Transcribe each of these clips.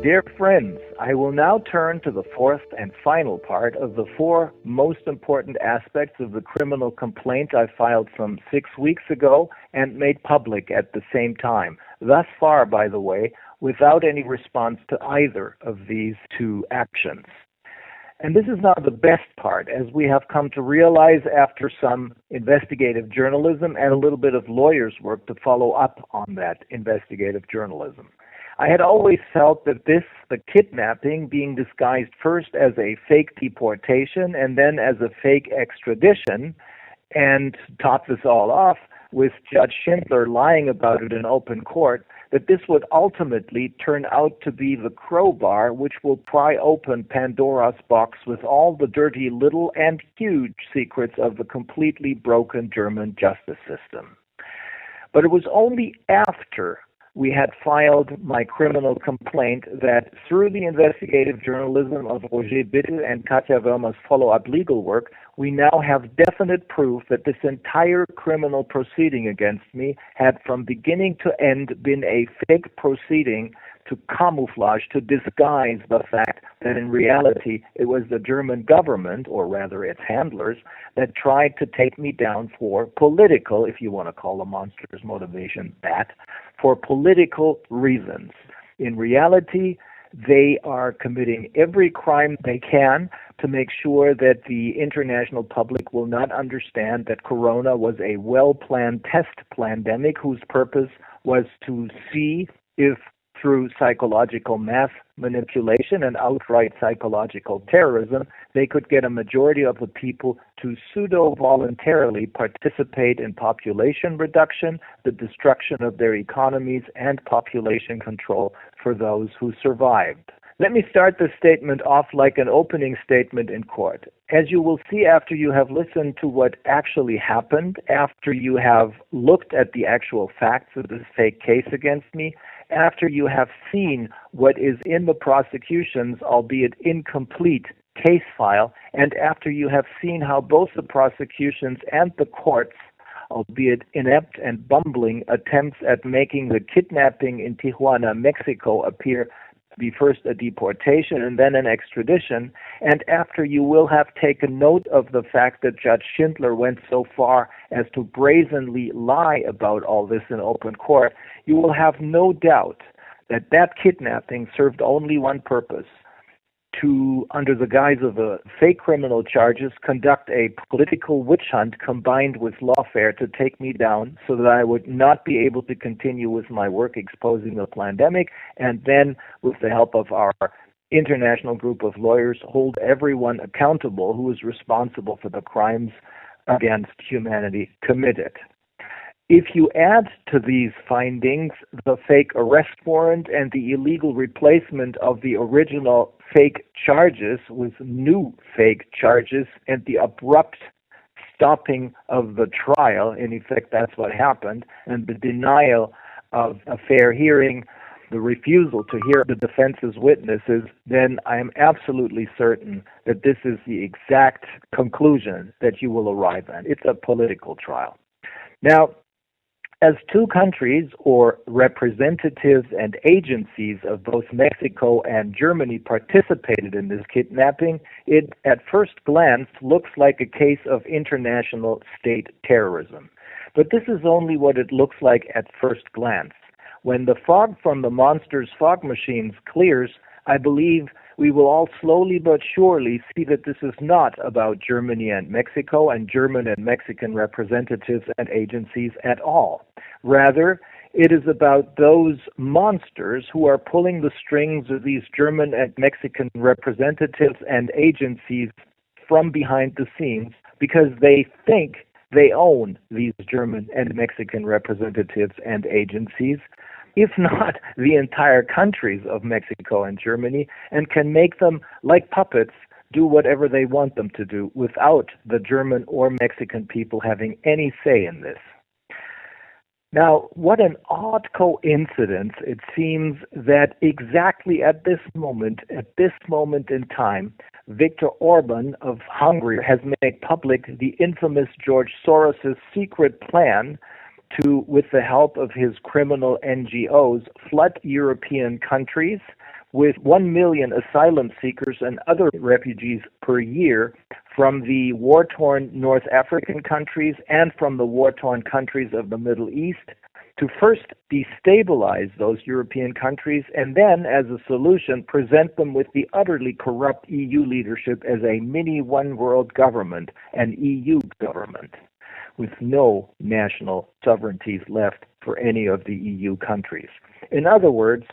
Dear friends, I will now turn to the fourth and final part of the four most important aspects of the criminal complaint I filed some 6 weeks ago and made public at the same time. Thus far, by the way, without any response to either of these two actions. And this is now the best part, as we have come to realize after some investigative journalism and a little bit of lawyers' work to follow up on that investigative journalism. I had always felt that the kidnapping, being disguised first as a fake deportation and then as a fake extradition, and topped this all off with Judge Schindler lying about it in open court, that this would ultimately turn out to be the crowbar which will pry open Pandora's box with all the dirty little and huge secrets of the completely broken German justice system. But it was only after we had filed my criminal complaint that, through the investigative journalism of Roger Bittel and Katja Wörmer's follow-up legal work, we now have definite proof that this entire criminal proceeding against me had from beginning to end been a fake proceeding to camouflage, to disguise the fact that in reality it was the German government, or rather its handlers, that tried to take me down for political, if you want to call the monster's motivation that, for political reasons. In reality, they are committing every crime they can to make sure that the international public will not understand that Corona was a well-planned test pandemic whose purpose was to see if through psychological mass manipulation and outright psychological terrorism, they could get a majority of the people to pseudo-voluntarily participate in population reduction, the destruction of their economies, and population control for those who survived. Let me start this statement off like an opening statement in court. As you will see after you have listened to what actually happened, after you have looked at the actual facts of this fake case against me, after you have seen what is in the prosecution's, albeit incomplete, case file, and after you have seen how both the prosecution's and the court's, albeit inept and bumbling, attempts at making the kidnapping in Tijuana, Mexico, appear to be first a deportation and then an extradition, and after you will have taken note of the fact that Judge Schindler went so far as to brazenly lie about all this in open court, you will have no doubt that that kidnapping served only one purpose: to, under the guise of fake criminal charges, conduct a political witch hunt combined with lawfare to take me down so that I would not be able to continue with my work exposing the pandemic, and then, with the help of our international group of lawyers, hold everyone accountable who is responsible for the crimes against humanity committed. If you add to these findings the fake arrest warrant and the illegal replacement of the original fake charges with new fake charges and the abrupt stopping of the trial, in effect that's what happened, and the denial of a fair hearing, the refusal to hear the defense's witnesses, then I am absolutely certain that this is the exact conclusion that you will arrive at. It's a political trial. Now, as two countries, or representatives and agencies of both Mexico and Germany, participated in this kidnapping, it at first glance looks like a case of international state terrorism. But this is only what it looks like at first glance. When the fog from the monster's fog machines clears, I believe we will all slowly but surely see that this is not about Germany and Mexico and German and Mexican representatives and agencies at all. Rather, it is about those monsters who are pulling the strings of these German and Mexican representatives and agencies from behind the scenes because they think they own these German and Mexican representatives and agencies, if not the entire countries of Mexico and Germany, and can make them, like puppets, do whatever they want them to do without the German or Mexican people having any say in this. Now, what an odd coincidence it seems that exactly at this moment in time, Viktor Orban of Hungary has made public the infamous George Soros' secret plan to, with the help of his criminal NGOs, flood European countries, with 1 million asylum seekers and other refugees per year from the war-torn North African countries and from the war-torn countries of the Middle East, to first destabilize those European countries and then, as a solution, present them with the utterly corrupt EU leadership as a mini one-world government, an EU government, with no national sovereignties left for any of the EU countries. In other words,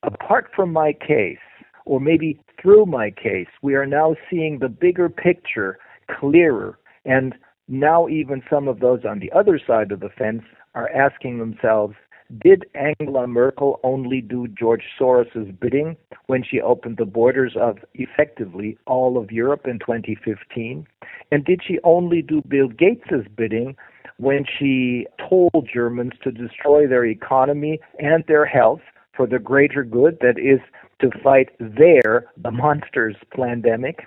apart from my case, or maybe through my case, we are now seeing the bigger picture clearer, and now even some of those on the other side of the fence are asking themselves, did Angela Merkel only do George Soros's bidding when she opened the borders of effectively all of Europe in 2015? And did she only do Bill Gates's bidding when she told Germans to destroy their economy and their health for the greater good, that is, to fight the monsters pandemic?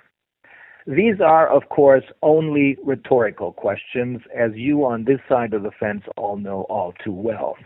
These are, of course, only rhetorical questions, as you on this side of the fence all know all too well.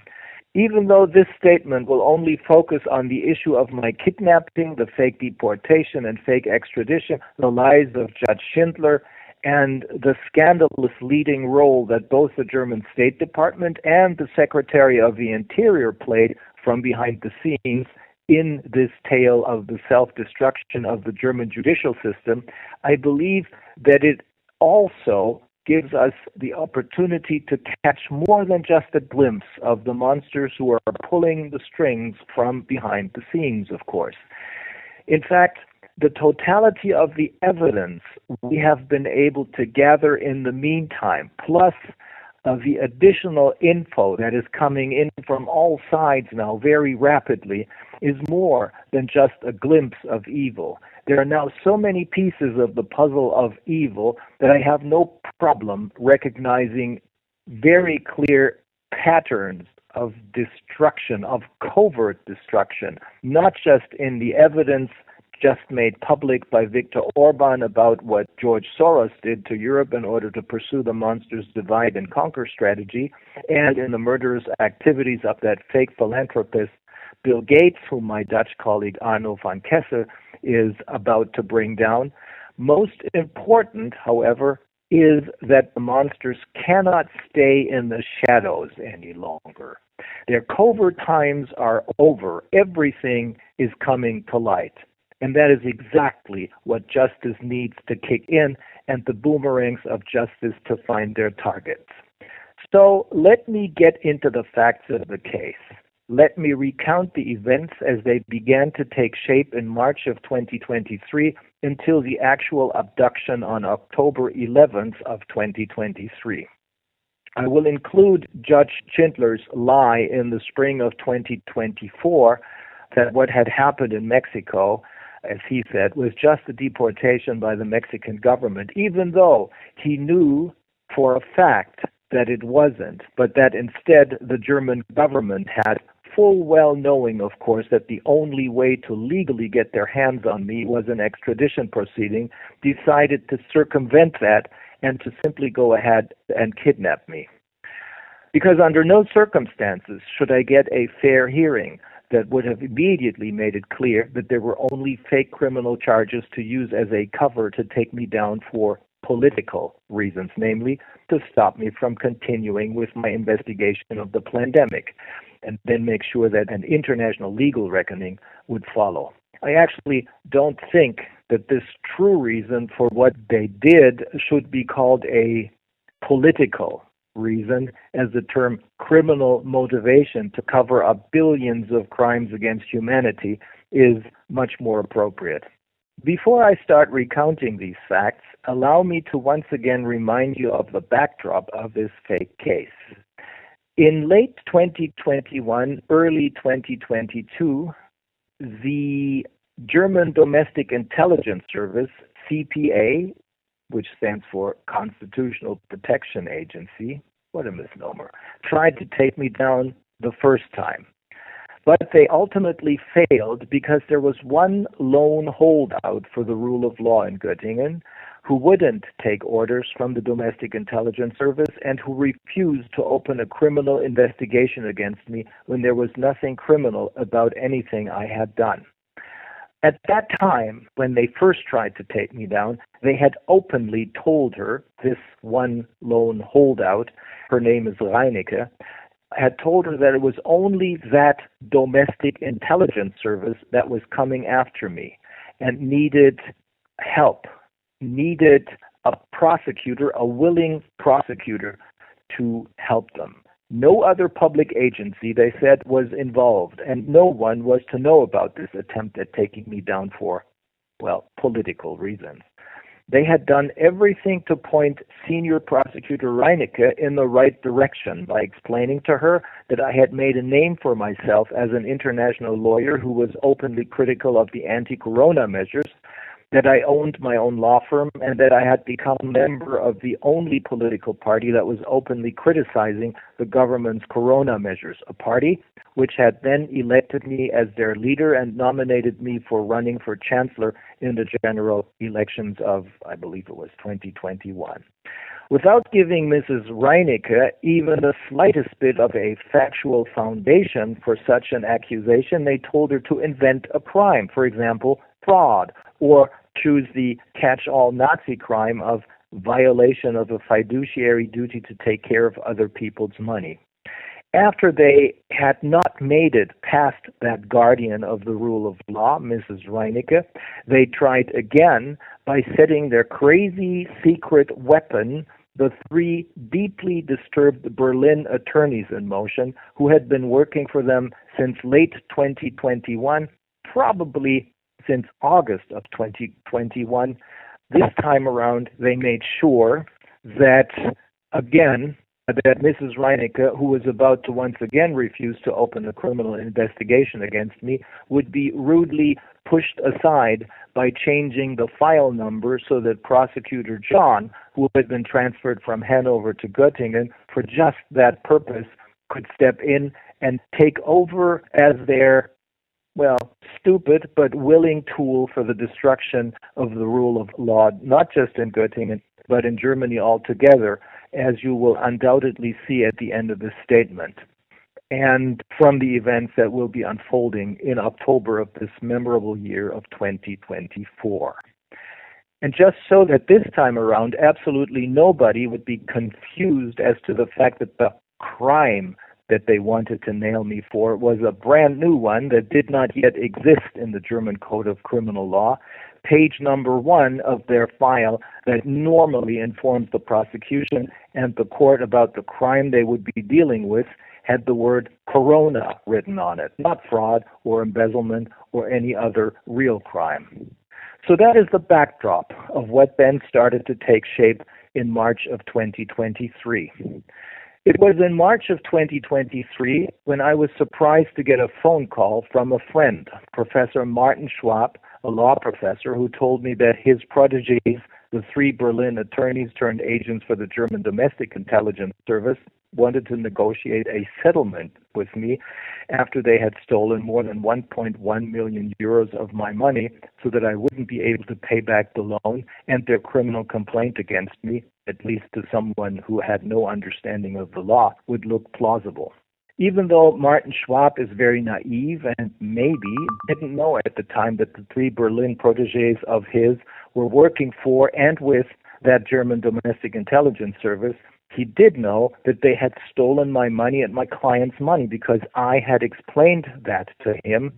Even though this statement will only focus on the issue of my kidnapping, the fake deportation and fake extradition, the lies of Judge Schindler, and the scandalous leading role that both the German State Department and the Secretary of the Interior played from behind the scenes in this tale of the self-destruction of the German judicial system, I believe that it also gives us the opportunity to catch more than just a glimpse of the monsters who are pulling the strings from behind the scenes, of course. In fact, the totality of the evidence we have been able to gather in the meantime, plus the additional info that is coming in from all sides now very rapidly, is more than just a glimpse of evil. There are now so many pieces of the puzzle of evil that I have no problem recognizing very clear patterns of destruction, of covert destruction, not just in the evidence just made public by Viktor Orban about what George Soros did to Europe in order to pursue the monster's divide and conquer strategy, and in the murderous activities of that fake philanthropist Bill Gates, whom my Dutch colleague Arno van Kesse is about to bring down. Most important, however, is that the monsters cannot stay in the shadows any longer. Their covert times are over. Everything is coming to light. And that is exactly what justice needs to kick in, and the boomerangs of justice to find their targets. So let me get into the facts of the case. Let me recount the events as they began to take shape in March of 2023 until the actual abduction on October 11th of 2023. I will include Judge Schindler's lie in the spring of 2024 that what had happened in Mexico, as he said, was just a deportation by the Mexican government, even though he knew for a fact that it wasn't, but that instead the German government had, full well knowing, of course, that the only way to legally get their hands on me was an extradition proceeding, decided to circumvent that and to simply go ahead and kidnap me. Because under no circumstances should I get a fair hearing that would have immediately made it clear that there were only fake criminal charges to use as a cover to take me down for political reasons, namely to stop me from continuing with my investigation of the pandemic, and then make sure that an international legal reckoning would follow. I actually don't think that this true reason for what they did should be called a political reason, as the term criminal motivation to cover up billions of crimes against humanity is much more appropriate. Before I start recounting these facts, allow me to once again remind you of the backdrop of this fake case. In late 2021, early 2022, the German Domestic Intelligence Service, CPA, which stands for Constitutional Protection Agency, what a misnomer, tried to take me down the first time. But they ultimately failed because there was one lone holdout for the rule of law in Göttingen who wouldn't take orders from the Domestic Intelligence Service and who refused to open a criminal investigation against me when there was nothing criminal about anything I had done. At that time, when they first tried to take me down, they had openly told her, this one lone holdout, her name is Reinecke, had told her that it was only that domestic intelligence service that was coming after me and needed help, needed a prosecutor, a willing prosecutor to help them. No other public agency, they said, was involved, and no one was to know about this attempt at taking me down for, well, political reasons. They had done everything to point Senior Prosecutor Reinecke in the right direction by explaining to her that I had made a name for myself as an international lawyer who was openly critical of the anti-corona measures, that I owned my own law firm, and that I had become a member of the only political party that was openly criticizing the government's corona measures, a party which had then elected me as their leader and nominated me for running for chancellor in the general elections of, I believe it was 2021. Without giving Mrs. Reinecke even the slightest bit of a factual foundation for such an accusation, they told her to invent a crime, for example, fraud, or choose the catch-all Nazi crime of violation of a fiduciary duty to take care of other people's money. After they had not made it past that guardian of the rule of law, Mrs. Reinecke, they tried again by setting their crazy secret weapon, the three deeply disturbed Berlin attorneys in motion who had been working for them since late 2021, probably since August of 2021. This time around, they made sure that, again, that Mrs. Reinecke, who was about to once again refuse to open a criminal investigation against me, would be rudely pushed aside by changing the file number so that Prosecutor John, who had been transferred from Hanover to Göttingen for just that purpose, could step in and take over as their, well, stupid but willing tool for the destruction of the rule of law, not just in Göttingen, but in Germany altogether, as you will undoubtedly see at the end of this statement, and from the events that will be unfolding in October of this memorable year of 2024. And just so that this time around absolutely nobody would be confused as to the fact that the crime that they wanted to nail me for was a brand new one that did not yet exist in the German Code of Criminal Law. Page number 1 of their file that normally informs the prosecution and the court about the crime they would be dealing with had the word corona written on it, not fraud or embezzlement or any other real crime. So that is the backdrop of what then started to take shape in March of 2023. It was in March of 2023 when I was surprised to get a phone call from a friend, Professor Martin Schwab, a law professor, who told me that his protégés, the three Berlin attorneys turned agents for the German Domestic Intelligence Service, wanted to negotiate a settlement with me after they had stolen more than 1.1 million euros of my money so that I wouldn't be able to pay back the loan, and their criminal complaint against me, at least to someone who had no understanding of the law, would look plausible. Even though Martin Schwab is very naive and maybe didn't know at the time that the three Berlin protégés of his were working for and with that German Domestic Intelligence Service, he did know that they had stolen my money and my client's money because I had explained that to him.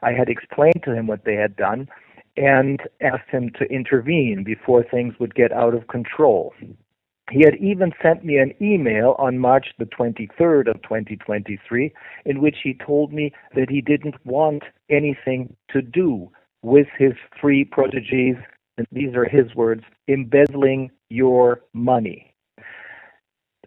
I had explained to him what they had done and asked him to intervene before things would get out of control. He had even sent me an email on March the 23rd of 2023 in which he told me that he didn't want anything to do with his three protégés, and these are his words, embezzling your money.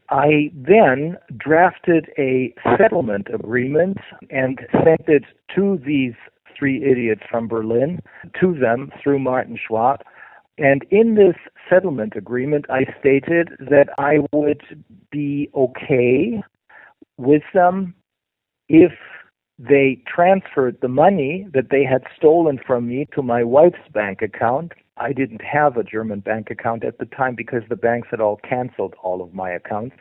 I then drafted a settlement agreement and sent it to these three idiots from Berlin, to them through Martin Schwab. And in this settlement agreement, I stated that I would be okay with them if they transferred the money that they had stolen from me to my wife's bank account. I didn't have a German bank account at the time because the banks had all canceled all of my accounts.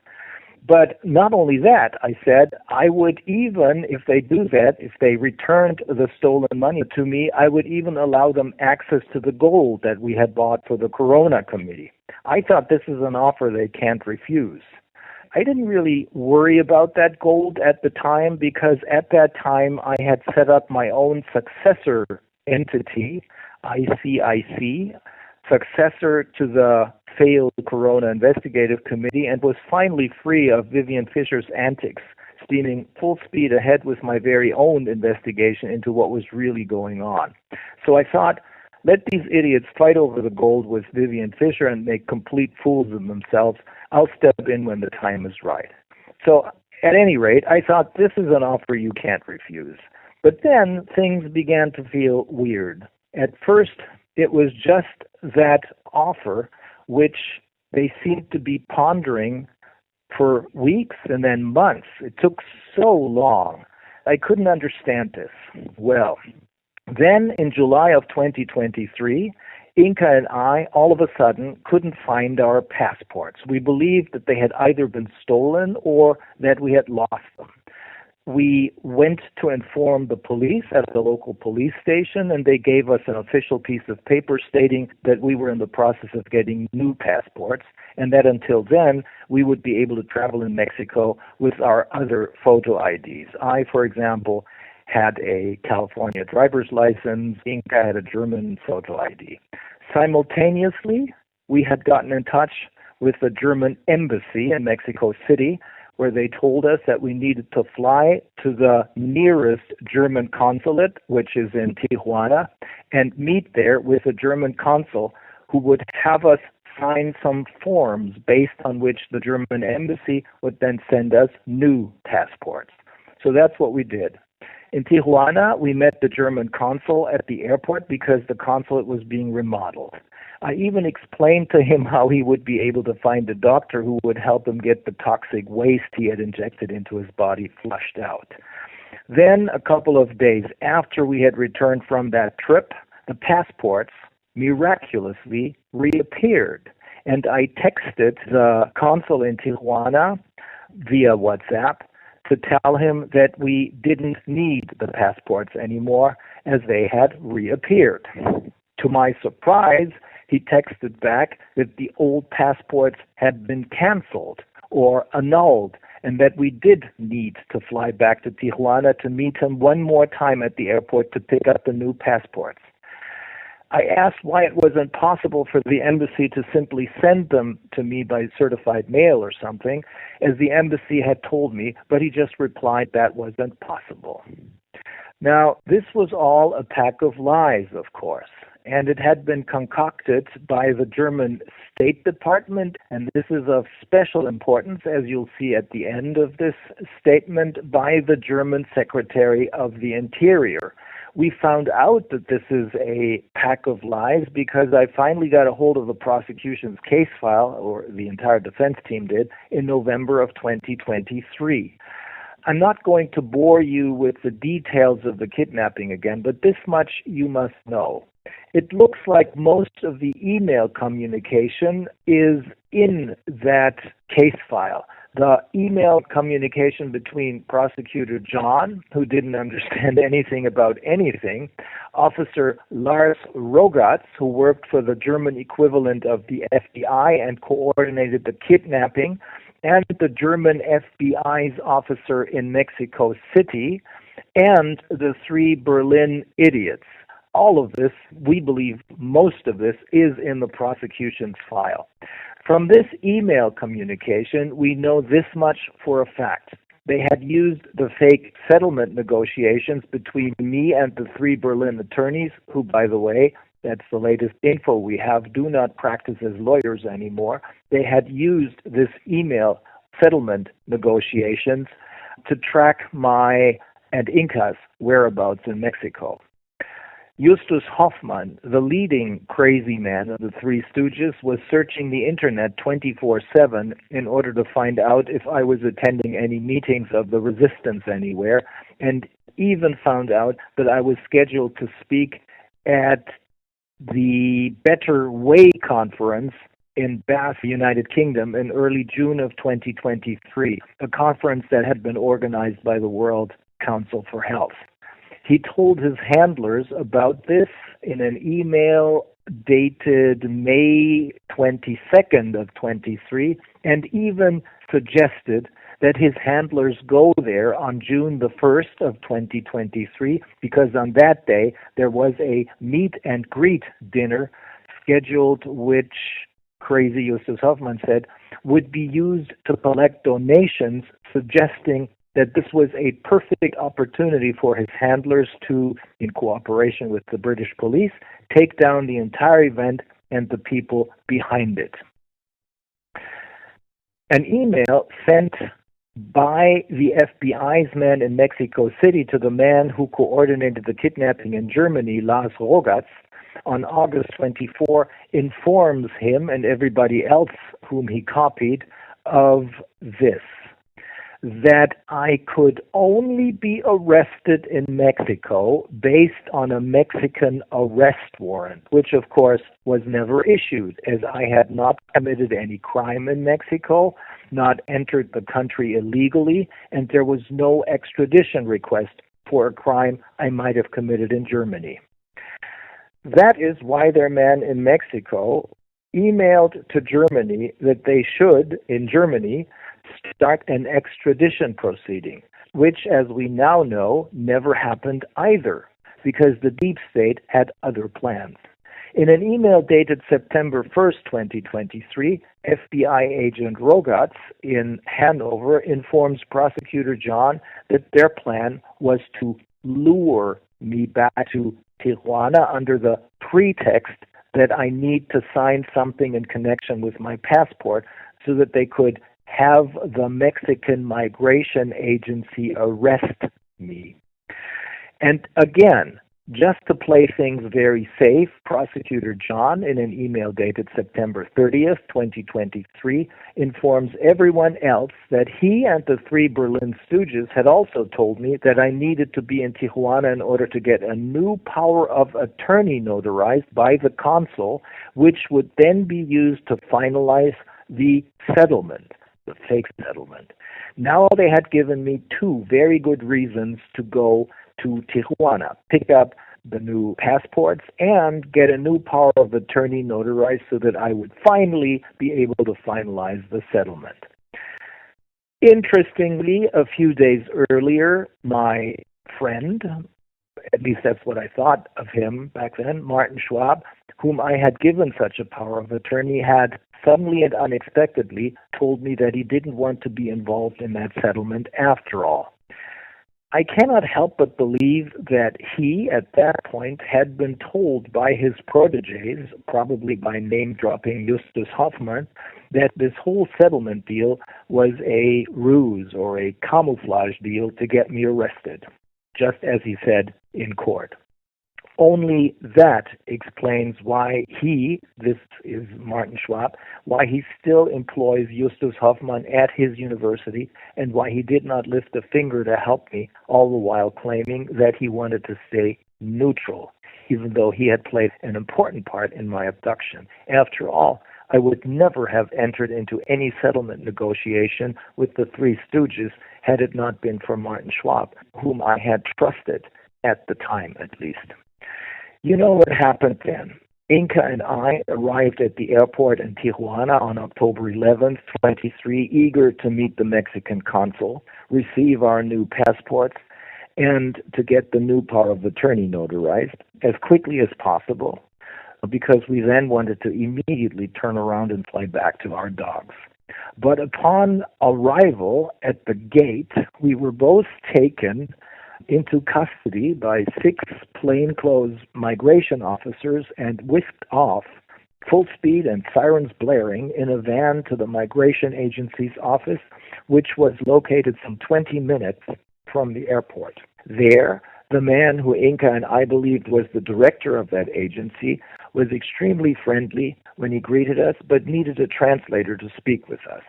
But not only that, I said, I would even, if they do that, if they returned the stolen money to me, I would even allow them access to the gold that we had bought for the Corona Committee. I thought this is an offer they can't refuse. I didn't really worry about that gold at the time because at that time I had set up my own successor entity, ICIC, successor to the failed Corona Investigative Committee, and was finally free of Vivian Fisher's antics, steaming full speed ahead with my very own investigation into what was really going on. So I thought, let these idiots fight over the gold with Vivian Fisher and make complete fools of themselves. I'll step in when the time is right. So at any rate, I thought this is an offer you can't refuse. But then things began to feel weird. At first, it was just that offer which they seemed to be pondering for weeks and then months. It took so long. I couldn't understand this. Well, then in July of 2023, Inka and I all of a sudden couldn't find our passports. We believed that they had either been stolen or that we had lost them. We went to inform the police at the local police station, and they gave us an official piece of paper stating that we were in the process of getting new passports, and that until then, we would be able to travel in Mexico with our other photo IDs. I, for example, had a California driver's license. Inka had a German photo ID. Simultaneously, we had gotten in touch with the German embassy in Mexico City, where they told us that we needed to fly to the nearest German consulate, which is in Tijuana, and meet there with a German consul who would have us sign some forms based on which the German embassy would then send us new passports. So that's what we did. In Tijuana, we met the German consul at the airport because the consulate was being remodeled. I even explained to him how he would be able to find a doctor who would help him get the toxic waste he had injected into his body flushed out. Then, a couple of days after we had returned from that trip, the passports miraculously reappeared. And I texted the consul in Tijuana via WhatsApp to tell him that we didn't need the passports anymore as they had reappeared. To my surprise, he texted back that the old passports had been canceled or annulled and that we did need to fly back to Tijuana to meet him one more time at the airport to pick up the new passports. I asked why it wasn't possible for the embassy to simply send them to me by certified mail or something, as the embassy had told me, but he just replied that wasn't possible. Now, this was all a pack of lies, of course, and it had been concocted by the German State Department, and this is of special importance, as you'll see at the end of this statement, by the German Secretary of the Interior. We found out that this is a pack of lies because I finally got a hold of the prosecution's case file, or the entire defense team did, in November of 2023. I'm not going to bore you with the details of the kidnapping again, but this much you must know. It looks like most of the email communication is in that case file. The email communication between Prosecutor John, who didn't understand anything about anything, Officer Lars Rogatz, who worked for the German equivalent of the FBI and coordinated the kidnapping, and the German FBI's officer in Mexico City, and the 3 Berlin idiots. All of this, we believe most of this, is in the prosecution's file. From this email communication, we know this much for a fact. They had used the fake settlement negotiations between me and the 3 Berlin attorneys, who, by the way, that's the latest info we have, do not practice as lawyers anymore. They had used this email settlement negotiations to track my and Inka's whereabouts in Mexico. Justus Hoffmann, the leading crazy man of the Three Stooges, was searching the internet 24/7 in order to find out if I was attending any meetings of the resistance anywhere, and even found out that I was scheduled to speak at the Better Way conference in Bath, United Kingdom, in early June of 2023, a conference that had been organized by the World Council for Health. He told his handlers about this in an email dated May 22nd of 23, and even suggested that his handlers go there on June the 1st of 2023, because on that day there was a meet and greet dinner scheduled, which crazy Justus Hoffmann said would be used to collect donations, suggesting that this was a perfect opportunity for his handlers to, in cooperation with the British police, take down the entire event and the people behind it. An email sent by the FBI's man in Mexico City to the man who coordinated the kidnapping in Germany, Lars Rogatz, on August 24, informs him and everybody else whom he copied of this: that I could only be arrested in Mexico based on a Mexican arrest warrant, which of course was never issued, as I had not committed any crime in Mexico, not entered the country illegally, and there was no extradition request for a crime I might have committed in Germany. That is why their man in Mexico emailed to Germany that they should, in Germany, start an extradition proceeding, which, as we now know, never happened either, because the deep state had other plans. In an email dated September 1st, 2023, FBI agent Rogatz in Hanover informs prosecutor John that their plan was to lure me back to Tijuana under the pretext that I need to sign something in connection with my passport so that they could have the Mexican Migration Agency arrest me. And again, just to play things very safe, prosecutor John, in an email dated September 30th, 2023, informs everyone else that he and the three Berlin Stooges had also told me that I needed to be in Tijuana in order to get a new power of attorney notarized by the consul, which would then be used to finalize the settlement, the fake settlement. Now they had given me two very good reasons to go to Tijuana, pick up the new passports and get a new power of attorney notarized so that I would finally be able to finalize the settlement. Interestingly, a few days earlier, my friend, at least that's what I thought of him back then, Martin Schwab, whom I had given such a power of attorney, had suddenly and unexpectedly told me that he didn't want to be involved in that settlement after all. I cannot help but believe that he, at that point, had been told by his proteges, probably by name-dropping Justus Hoffmann, that this whole settlement deal was a ruse or a camouflage deal to get me arrested, just as he said in court. Only that explains why he, this is Martin Schwab, why he still employs Justus Hoffmann at his university and why he did not lift a finger to help me, all the while claiming that he wanted to stay neutral, even though he had played an important part in my abduction. After all, I would never have entered into any settlement negotiation with the Three Stooges had it not been for Martin Schwab, whom I had trusted at the time, at least. You know what happened then. Inca and I arrived at the airport in Tijuana on October 11th, 23, eager to meet the Mexican consul, receive our new passports, and to get the new power of attorney notarized as quickly as possible, because we then wanted to immediately turn around and fly back to our dogs. But upon arrival at the gate, we were both taken into custody by 6 plainclothes migration officers and whisked off, full speed and sirens blaring, in a van to the migration agency's office, which was located some 20 minutes from the airport. There, the man who Inca and I believed was the director of that agency was extremely friendly when he greeted us, but needed a translator to speak with us.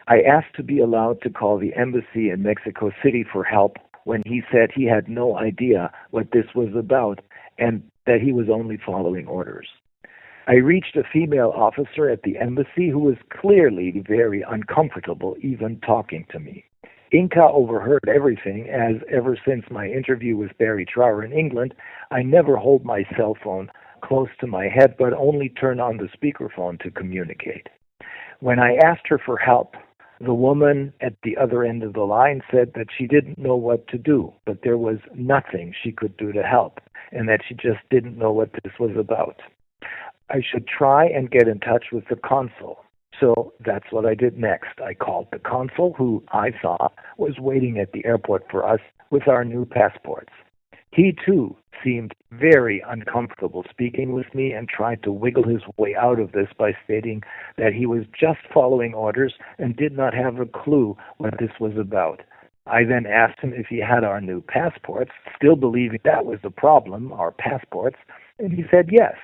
I asked to be allowed to call the embassy in Mexico City for help, when he said he had no idea what this was about and that he was only following orders. I reached a female officer at the embassy who was clearly very uncomfortable even talking to me. Inca overheard everything, as ever since my interview with Barry Trower in England, I never hold my cell phone close to my head, but only turn on the speakerphone to communicate. When I asked her for help, the woman at the other end of the line said that she didn't know what to do, but there was nothing she could do to help, and that she just didn't know what this was about. I should try and get in touch with the consul. So that's what I did next. I called the consul, who I saw was waiting at the airport for us with our new passports. He, too, seemed very uncomfortable speaking with me and tried to wiggle his way out of this by stating that he was just following orders and did not have a clue what this was about. I then asked him if he had our new passports, still believing that was the problem, our passports, and he said yes.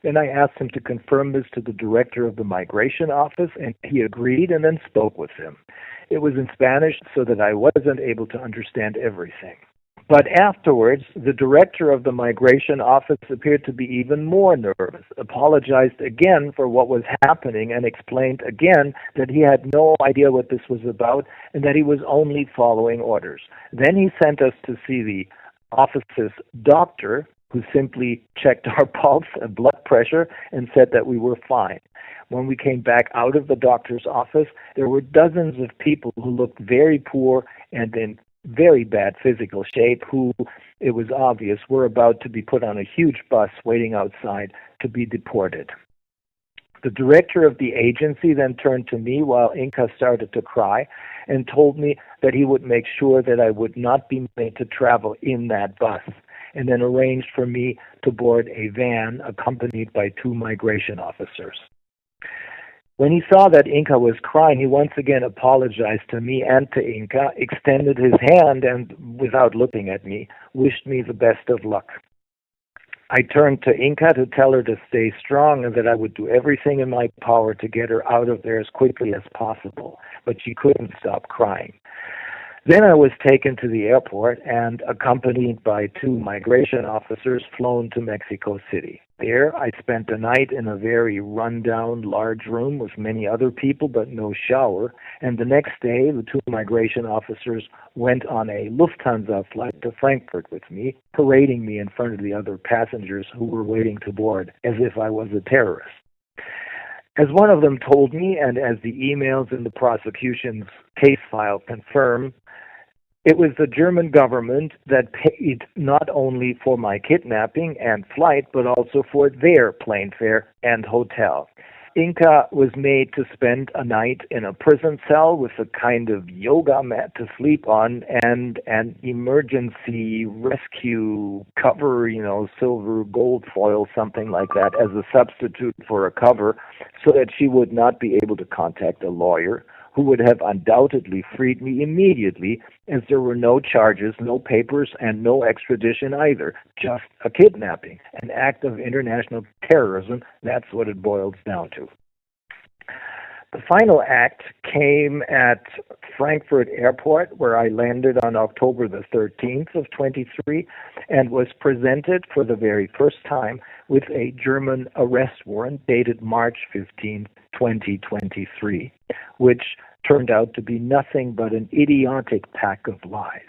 Then I asked him to confirm this to the director of the migration office, and he agreed and then spoke with him. It was in Spanish, so that I wasn't able to understand everything. But afterwards, the director of the migration office appeared to be even more nervous, apologized again for what was happening, and explained again that he had no idea what this was about and that he was only following orders. Then he sent us to see the office's doctor, who simply checked our pulse and blood pressure and said that we were fine. When we came back out of the doctor's office, there were dozens of people who looked very poor and in very bad physical shape, who, it was obvious, were about to be put on a huge bus waiting outside to be deported. The director of the agency then turned to me while Inca started to cry and told me that he would make sure that I would not be made to travel in that bus, and then arranged for me to board a van accompanied by 2 migration officers. When he saw that Inca was crying, he once again apologized to me and to Inca, extended his hand, and, without looking at me, wished me the best of luck. I turned to Inca to tell her to stay strong and that I would do everything in my power to get her out of there as quickly as possible, but she couldn't stop crying. Then I was taken to the airport and, accompanied by 2 migration officers, flown to Mexico City. There, I spent the night in a very run-down, large room with many other people, but no shower, and the next day, the 2 migration officers went on a Lufthansa flight to Frankfurt with me, parading me in front of the other passengers who were waiting to board, as if I was a terrorist. As one of them told me, and as the emails in the prosecution's case file confirm, it was the German government that paid not only for my kidnapping and flight, but also for their plane fare and hotel. Inca was made to spend a night in a prison cell with a kind of yoga mat to sleep on and an emergency rescue cover, silver, gold foil, something like that, as a substitute for a cover, so that she would not be able to contact a lawyer, who would have undoubtedly freed me immediately, as there were no charges, no papers, and no extradition either, just a kidnapping, an act of international terrorism. That's what it boils down to. The final act came at Frankfurt Airport, where I landed on October the 13th of 23, and was presented for the very first time with a German arrest warrant dated March 15, 2023, which turned out to be nothing but an idiotic pack of lies.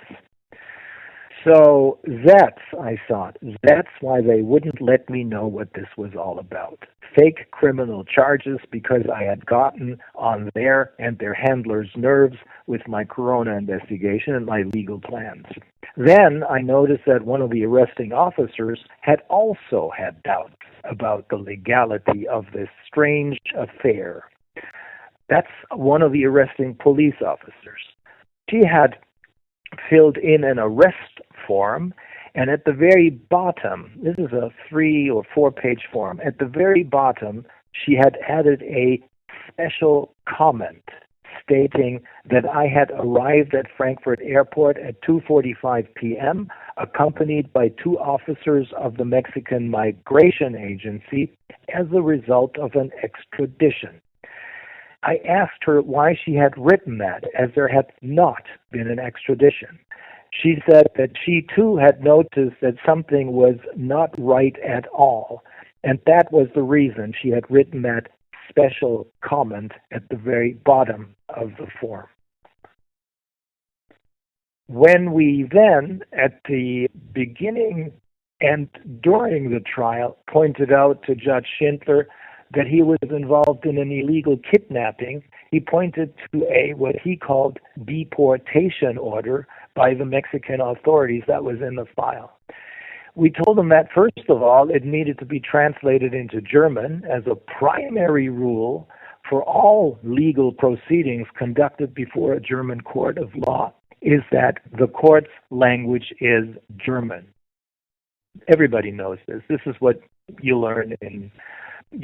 So I thought, that's why they wouldn't let me know what this was all about. Fake criminal charges because I had gotten on their and their handlers' nerves with my corona investigation and my legal plans. Then I noticed that one of the arresting officers had also had doubts about the legality of this strange affair. That's one of the arresting police officers. She had filled in an arrest form, and at the very bottom, this is a 3 or 4 page form, at the very bottom she had added a special comment stating that I had arrived at Frankfurt Airport at 2:45 p.m., accompanied by 2 officers of the Mexican Migration Agency as a result of an extradition. I asked her why she had written that, as there had not been an extradition. She said that she too had noticed that something was not right at all, And that was the reason she had written that special comment at the very bottom of the form. When we then, at the beginning and during the trial, pointed out to Judge Schindler that he was involved in an illegal kidnapping, he pointed to what he called deportation order by the Mexican authorities that was in the file. We told him that, first of all, it needed to be translated into German as a primary rule for all legal proceedings conducted before a German court of law is that the court's language is German. Everybody knows this. This is what you learn in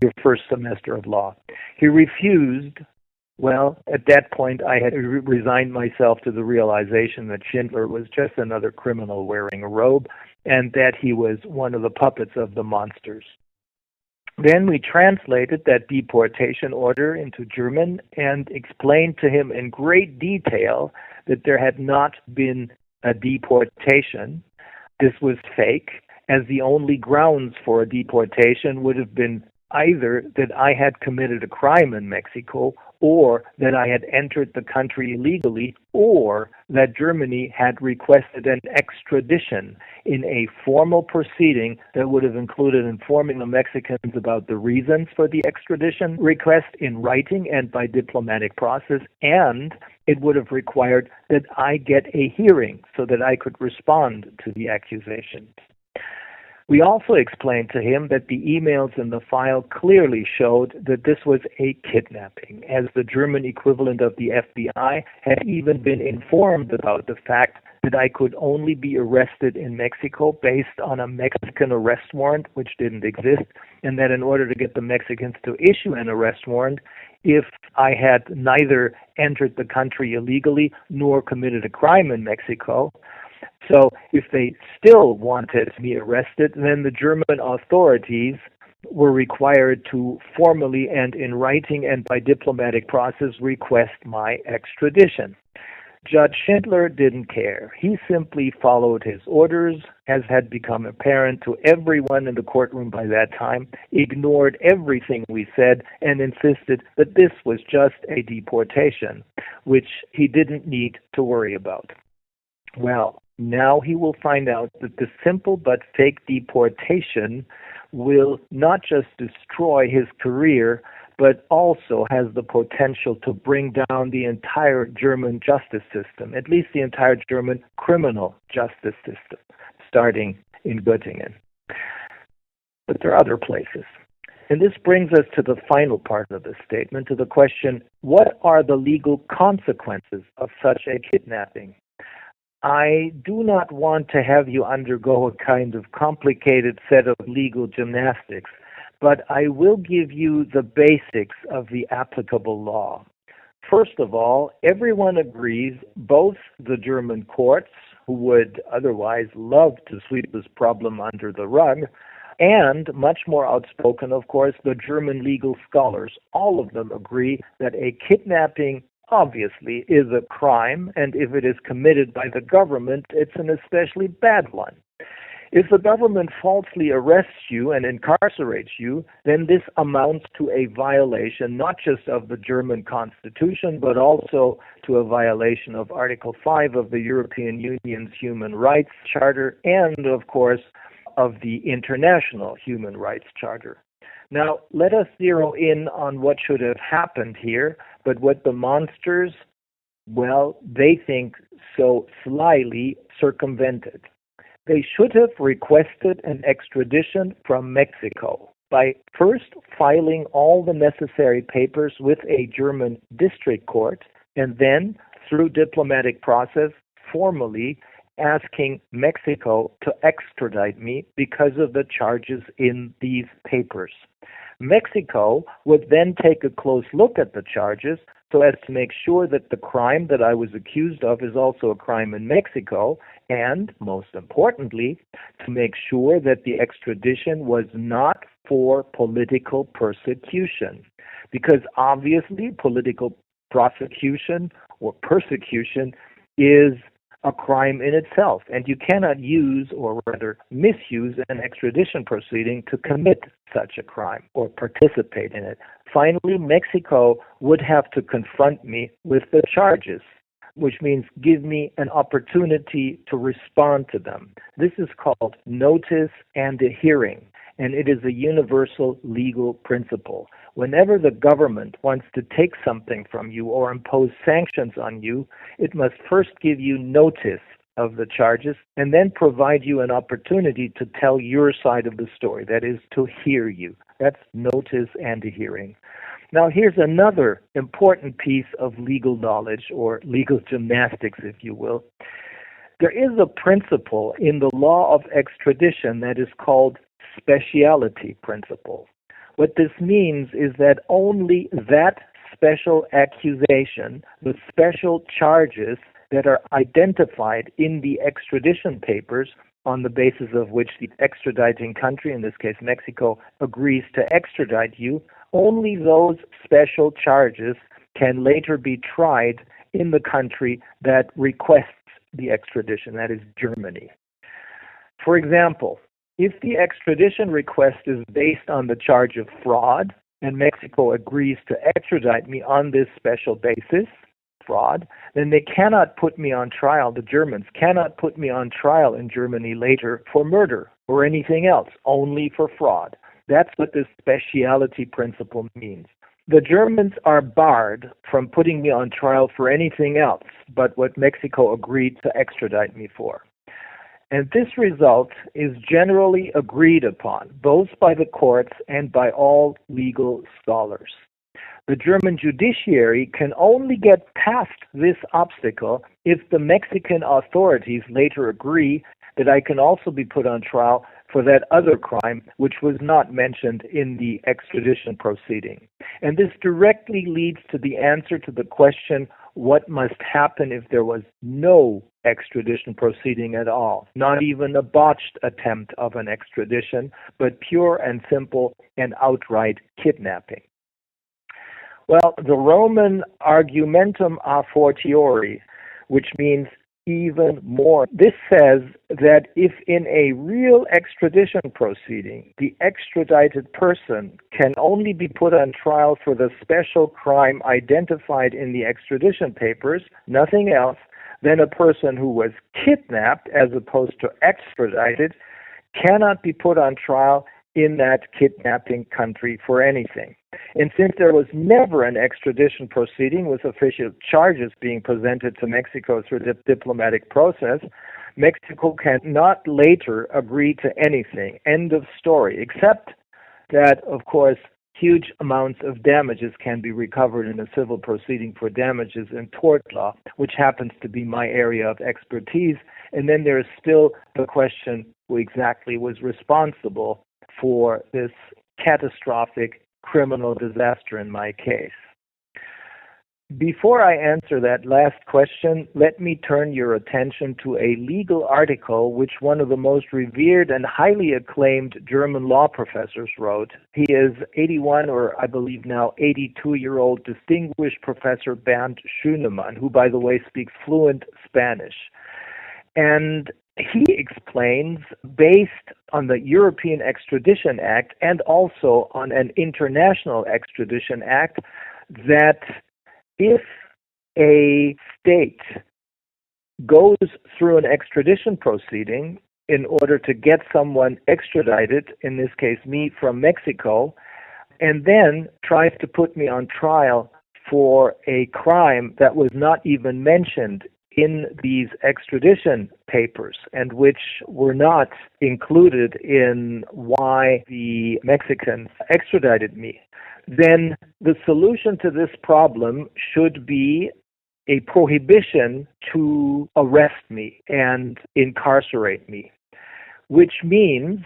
your first semester of law. He refused. Well, at that point, I had resigned myself to the realization that Schindler was just another criminal wearing a robe and that he was one of the puppets of the monsters. Then we translated that deportation order into German and explained to him in great detail that there had not been a deportation. This was fake, as the only grounds for a deportation would have been either that I had committed a crime in Mexico, or that I had entered the country illegally, or that Germany had requested an extradition in a formal proceeding that would have included informing the Mexicans about the reasons for the extradition request in writing and by diplomatic process, and it would have required that I get a hearing so that I could respond to the accusations. We also explained to him that the emails in the file clearly showed that this was a kidnapping, as the German equivalent of the FBI had even been informed about the fact that I could only be arrested in Mexico based on a Mexican arrest warrant, which didn't exist, and that in order to get the Mexicans to issue an arrest warrant, if I had neither entered the country illegally nor committed a crime in Mexico. So if they still wanted me arrested, then the German authorities were required to formally and in writing and by diplomatic process request my extradition. Judge Schindler didn't care. He simply followed his orders, as had become apparent to everyone in the courtroom by that time, ignored everything we said, and insisted that this was just a deportation, which he didn't need to worry about. Well, now he will find out that the simple but fake deportation will not just destroy his career, but also has the potential to bring down the entire German justice system, at least the entire German criminal justice system, starting in Göttingen. But there are other places. And this brings us to the final part of the statement, to the question, what are the legal consequences of such a kidnapping? I do not want to have you undergo a kind of complicated set of legal gymnastics, but I will give you the basics of the applicable law. First of all, everyone agrees, both the German courts, who would otherwise love to sweep this problem under the rug, and much more outspoken, of course, the German legal scholars. All of them agree that a kidnapping obviously is a crime, and if it is committed by the government, it's an especially bad one. If the government falsely arrests you and incarcerates you, then this amounts to a violation not just of the German Constitution, but also to a violation of Article 5 of the European Union's Human Rights Charter and, of course, of the International Human Rights Charter. Now, let us zero in on what should have happened here, but what the monsters, well, they think so slyly circumvented. They should have requested an extradition from Mexico by first filing all the necessary papers with a German district court and then, through diplomatic process, formally asking Mexico to extradite me because of the charges in these papers. Mexico would then take a close look at the charges so as to make sure that the crime that I was accused of is also a crime in Mexico, and, most importantly, to make sure that the extradition was not for political persecution. Because obviously political prosecution or persecution is a crime in itself, and you cannot use, or rather misuse, an extradition proceeding to commit such a crime or participate in it. Finally, Mexico would have to confront me with the charges, which means give me an opportunity to respond to them. This is called notice and a hearing, and it is a universal legal principle. Whenever the government wants to take something from you or impose sanctions on you, it must first give you notice of the charges and then provide you an opportunity to tell your side of the story, that is, to hear you. That's notice and a hearing. Now, here's another important piece of legal knowledge, or legal gymnastics, if you will. There is a principle in the law of extradition that is called speciality principle. What this means is that only that special accusation, the special charges that are identified in the extradition papers on the basis of which the extraditing country, in this case Mexico, agrees to extradite you, only those special charges can later be tried in the country that requests the extradition, that is Germany. For example, if the extradition request is based on the charge of fraud, and Mexico agrees to extradite me on this special basis, fraud, then they cannot put me on trial, the Germans cannot put me on trial in Germany later for murder or anything else, only for fraud. That's what this speciality principle means. The Germans are barred from putting me on trial for anything else but what Mexico agreed to extradite me for. And this result is generally agreed upon, both by the courts and by all legal scholars. The German judiciary can only get past this obstacle if the Mexican authorities later agree that I can also be put on trial for that other crime which was not mentioned in the extradition proceeding. And this directly leads to the answer to the question, what must happen if there was no extradition proceeding at all, not even a botched attempt of an extradition, but pure and simple and outright kidnapping? Well, the Roman argumentum a fortiori, which means even more, this says that if in a real extradition proceeding, the extradited person can only be put on trial for the special crime identified in the extradition papers, nothing else, then a person who was kidnapped as opposed to extradited cannot be put on trial in that kidnapping country for anything. And since there was never an extradition proceeding with official charges being presented to Mexico through the diplomatic process, Mexico cannot later agree to anything. End of story. Except that, of course, huge amounts of damages can be recovered in a civil proceeding for damages in tort law, which happens to be my area of expertise. And then there is still the question who exactly was responsible for this catastrophic criminal disaster in my case. Before I answer that last question, let me turn your attention to a legal article which one of the most revered and highly acclaimed German law professors wrote. He is 81, or I believe now 82-year-old distinguished Professor Bernd Schünemann, who, by the way, speaks fluent Spanish. And he explains, based on the European Extradition Act and also on an International Extradition Act, that if a state goes through an extradition proceeding in order to get someone extradited, in this case me, from Mexico, and then tries to put me on trial for a crime that was not even mentioned in these extradition papers and which were not included in why the Mexicans extradited me, then the solution to this problem should be a prohibition to arrest me and incarcerate me, which means,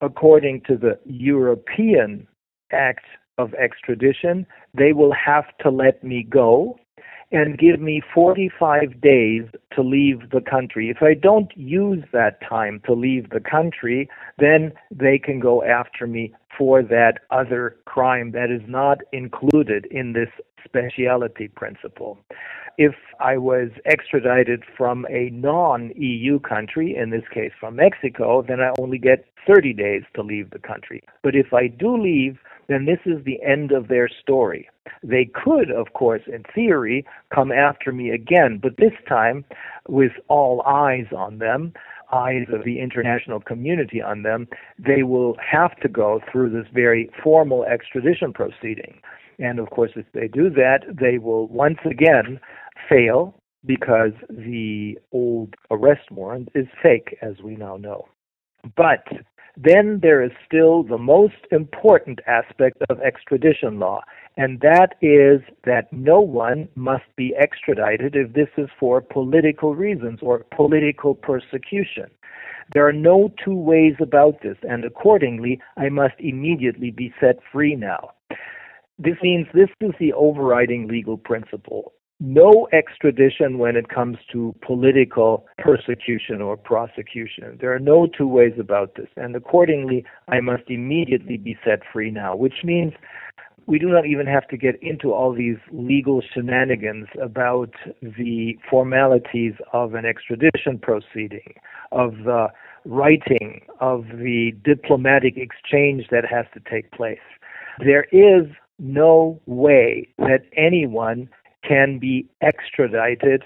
according to the European Act of Extradition, they will have to let me go and give me 45 days to leave the country. If I don't use that time to leave the country, then they can go after me for that other crime that is not included in this speciality principle. if I was extradited from a non-EU country, in this case from Mexico, then I only get 30 days to leave the country. But if I do leave, then this is the end of their story. They could, of course, in theory, come after me again, but this time with all eyes on them, eyes of the international community on them, they will have to go through this very formal extradition proceeding. And of course, if they do that, they will once again fail because the old arrest warrant is fake, as we now know. But then there is still the most important aspect of extradition law, and that is that no one must be extradited if this is for political reasons or political persecution. There are no two ways about this, and accordingly, I must immediately be set free now. This means this is the overriding legal principle. No extradition when it comes to political persecution or prosecution. There are no two ways about this, and accordingly, I must immediately be set free now, which means we do not even have to get into all these legal shenanigans about the formalities of an extradition proceeding, of the writing, of the diplomatic exchange that has to take place. There is no way that anyone can be extradited,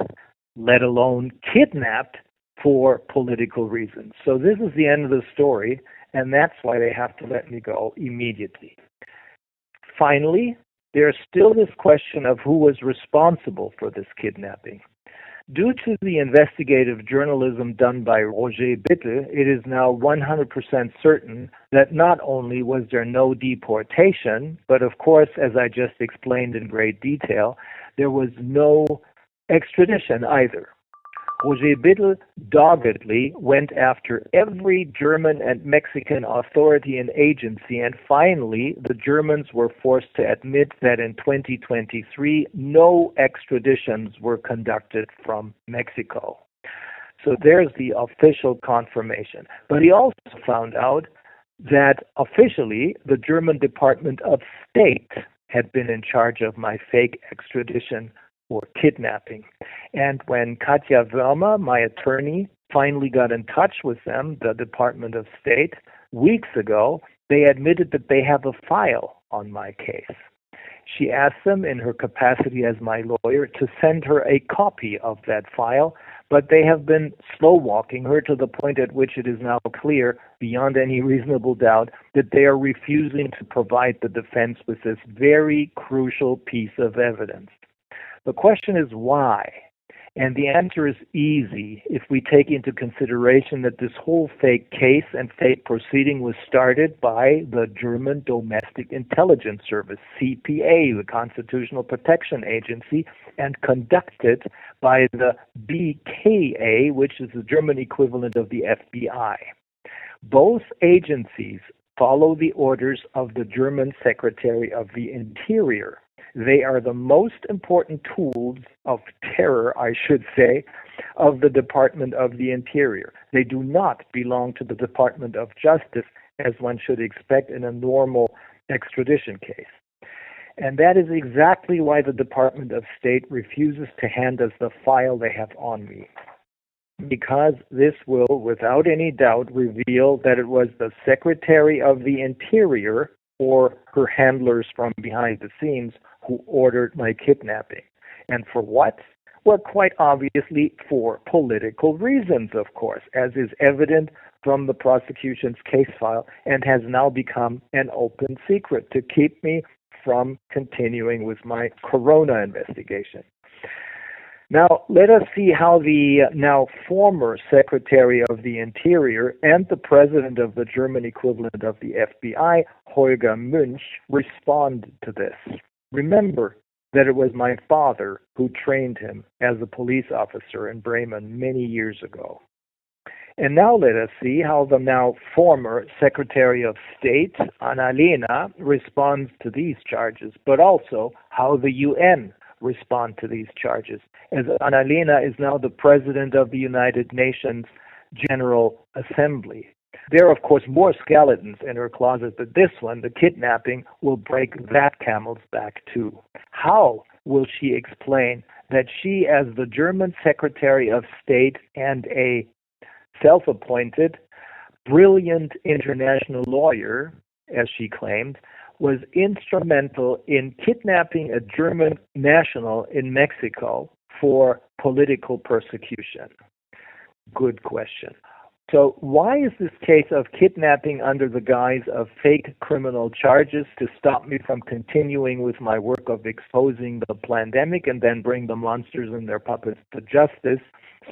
let alone kidnapped, for political reasons. So this is the end of the story, and that's why they have to let me go immediately. Finally, there's still this question of who was responsible for this kidnapping. Due to the investigative journalism done by Roger Bittel, it is now 100% certain that not only was there no deportation, but of course, as I just explained in great detail, there was no extradition either. Roger Bittel doggedly went after every German and Mexican authority and agency, and finally the Germans were forced to admit that in 2023 no extraditions were conducted from Mexico. So there's the official confirmation. But he also found out that officially the German Department of State had been in charge of my fake extradition or kidnapping. And when Katja Wörmer, my attorney, finally got in touch with them, the Department of State, weeks ago, they admitted that they have a file on my case. She asked them, in her capacity as my lawyer, to send her a copy of that file, but they have been slow-walking her to the point at which it is now clear, beyond any reasonable doubt, that they are refusing to provide the defense with this very crucial piece of evidence. The question is why? And the answer is easy if we take into consideration that this whole fake case and fake proceeding was started by the German Domestic Intelligence Service, CPA, the Constitutional Protection Agency, and conducted by the BKA, which is the German equivalent of the FBI. Both agencies follow the orders of the German Secretary of the Interior. They are the most important tools of terror, I should say, of the Department of the Interior. They do not belong to the Department of Justice, as one should expect in a normal extradition case. And that is exactly why the Department of State refuses to hand us the file they have on me. Because this will, without any doubt, reveal that it was the Secretary of the Interior or her handlers from behind the scenes who ordered my kidnapping. And for what? Well, quite obviously for political reasons, of course, as is evident from the prosecution's case file and has now become an open secret to keep me from continuing with my corona investigation. Now, let us see how the now former Secretary of the Interior and the President of the German equivalent of the FBI, Holger Münch, respond to this. Remember that it was my father who trained him as a police officer in Bremen many years ago. And now let us see how the now former Secretary of State, Annalena, responds to these charges, but also how the UN respond to these charges, as Annalena is now the President of the United Nations General Assembly. There are, of course, more skeletons in her closet, but this one, the kidnapping, will break that camel's back too. How will she explain that she, as the German Secretary of State and a self-appointed, brilliant international lawyer, as she claimed, was instrumental in kidnapping a German national in Mexico for political persecution. Good question. So why is this case of kidnapping under the guise of fake criminal charges to stop me from continuing with my work of exposing the pandemic and then bring the monsters and their puppets to justice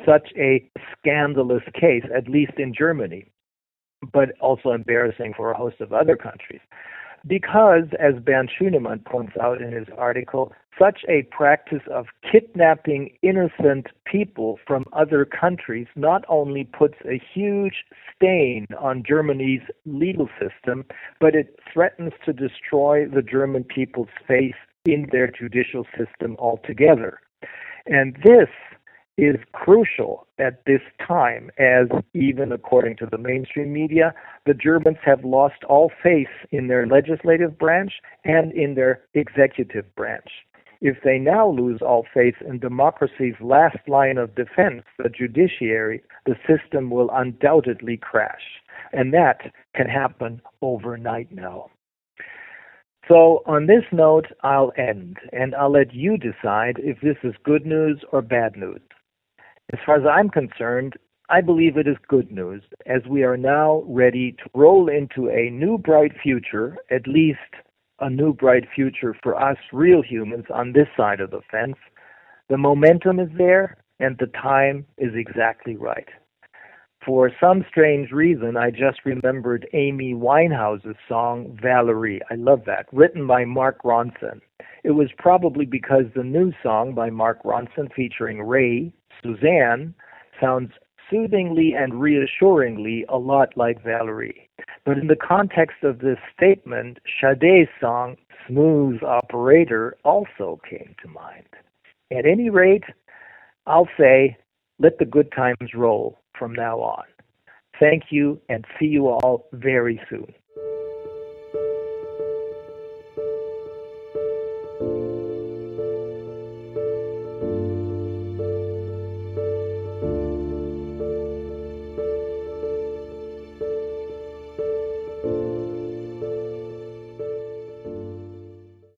such a scandalous case, at least in Germany, but also embarrassing for a host of other countries? Because, as Bernd Schünemann points out in his article, such a practice of kidnapping innocent people from other countries not only puts a huge stain on Germany's legal system, but it threatens to destroy the German people's faith in their judicial system altogether. And this is crucial at this time, as even according to the mainstream media, the Germans have lost all faith in their legislative branch and in their executive branch. If they now lose all faith in democracy's last line of defense, the judiciary, the system will undoubtedly crash. And that can happen overnight now. So on this note, I'll end, and I'll let you decide if this is good news or bad news. As far as I'm concerned, I believe it is good news, as we are now ready to roll into a new bright future, at least a new bright future for us real humans on this side of the fence. The momentum is there, and the time is exactly right. For some strange reason, I just remembered Amy Winehouse's song, Valerie. I love that, written by Mark Ronson. It was probably because the new song by Mark Ronson featuring Ray, Suzanne, sounds soothingly and reassuringly a lot like Valerie. But in the context of this statement, Sade's song, Smooth Operator, also came to mind. At any rate, I'll say, let the good times roll from now on. Thank you, and see you all very soon.